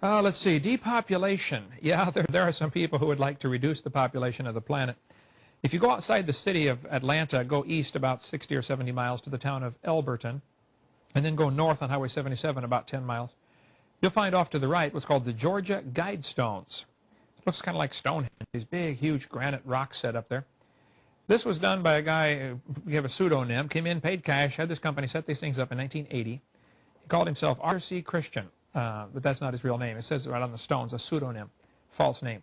Let's see, depopulation. Yeah, there are some people who would like to reduce the population of the planet. If you go outside the city of Atlanta, go east about 60 or 70 miles to the town of Elberton, and then go north on Highway 77 about 10 miles, you'll find off to the right what's called the George Guidestones. It looks kind of like Stonehenge, these big, huge granite rocks set up there. This was done by a guy who gave a pseudonym, came in, paid cash, had this company set these things up in 1980. He called himself R.C. Christian. But that's not his real name. It says right on the stones, a pseudonym, false name.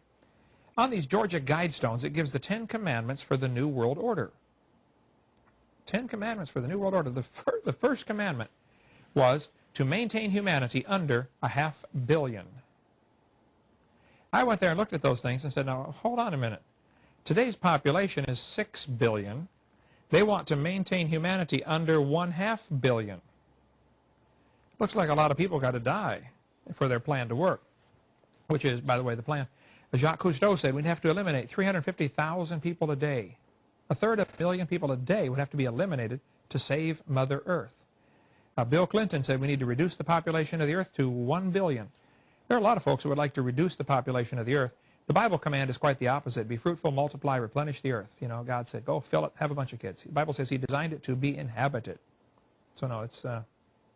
On these Georgia Guidestones, it gives the 10 Commandments for the New World Order. 10 Commandments for the New World Order. The first commandment was to maintain humanity under 500 million. I went there and looked at those things and said, now, hold on a minute. Today's population is 6 billion. They want to maintain humanity under 1/2 billion. Looks like a lot of people got to die for their plan to work, which is, by the way, the plan. Jacques Cousteau said we'd have to eliminate 350,000 people a day. 1/3 million people a day would have to be eliminated to save Mother Earth. Bill Clinton said we need to reduce the population of the earth to 1 billion. There are a lot of folks who would like to reduce the population of the earth. The Bible command is quite the opposite. Be fruitful, multiply, replenish the earth. You know, God said, go fill it, have a bunch of kids. The Bible says He designed it to be inhabited. So no, it's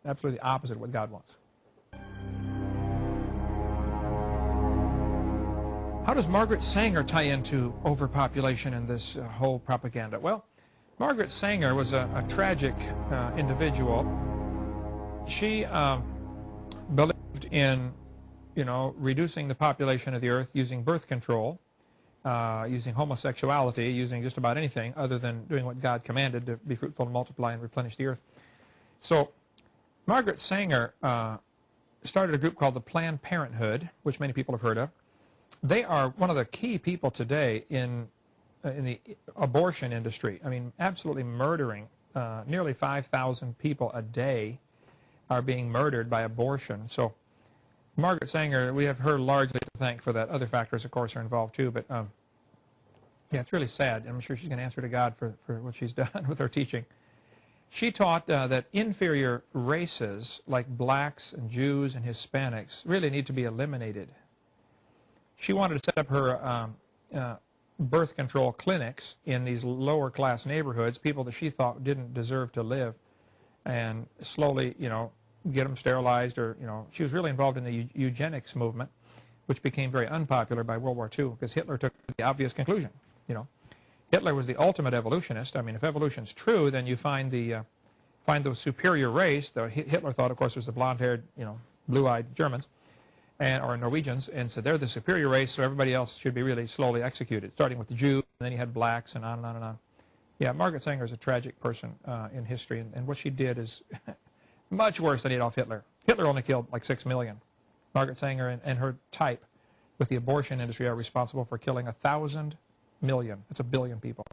absolutely the opposite of what God wants. How does Margaret Sanger tie into overpopulation in this whole propaganda? Well, Margaret Sanger was a tragic individual. She believed in, reducing the population of the earth using birth control, using homosexuality, using just about anything other than doing what God commanded, to be fruitful and multiply and replenish the earth. So Margaret Sanger started a group called the Planned Parenthood, which many people have heard of. They are one of the key people today in the abortion industry. I mean, absolutely murdering. Nearly 5,000 people a day are being murdered by abortion. So Margaret Sanger, we have her largely to thank for that. Other factors, of course, are involved too. But yeah, it's really sad. I'm sure she's going to answer to God for what she's done with her teaching. She taught that inferior races like blacks and Jews and Hispanics really need to be eliminated. She wanted to set up her birth control clinics in these lower class neighborhoods, people that she thought didn't deserve to live, and slowly, get them sterilized, or, she was really involved in the eugenics movement, which became very unpopular by World War II because Hitler took the obvious conclusion, Hitler was the ultimate evolutionist. I mean, if evolution's true, then you find the superior race. Hitler thought, of course, was the blonde-haired, blue-eyed Germans or Norwegians, and said they're the superior race, so everybody else should be really slowly executed, starting with the Jews, and then you had blacks, and on and on and on. Yeah, Margaret Sanger is a tragic person in history, and what she did is much worse than Adolf Hitler. Hitler only killed like 6 million. Margaret Sanger and her type with the abortion industry are responsible for killing 1,000 million. That's 1 billion people.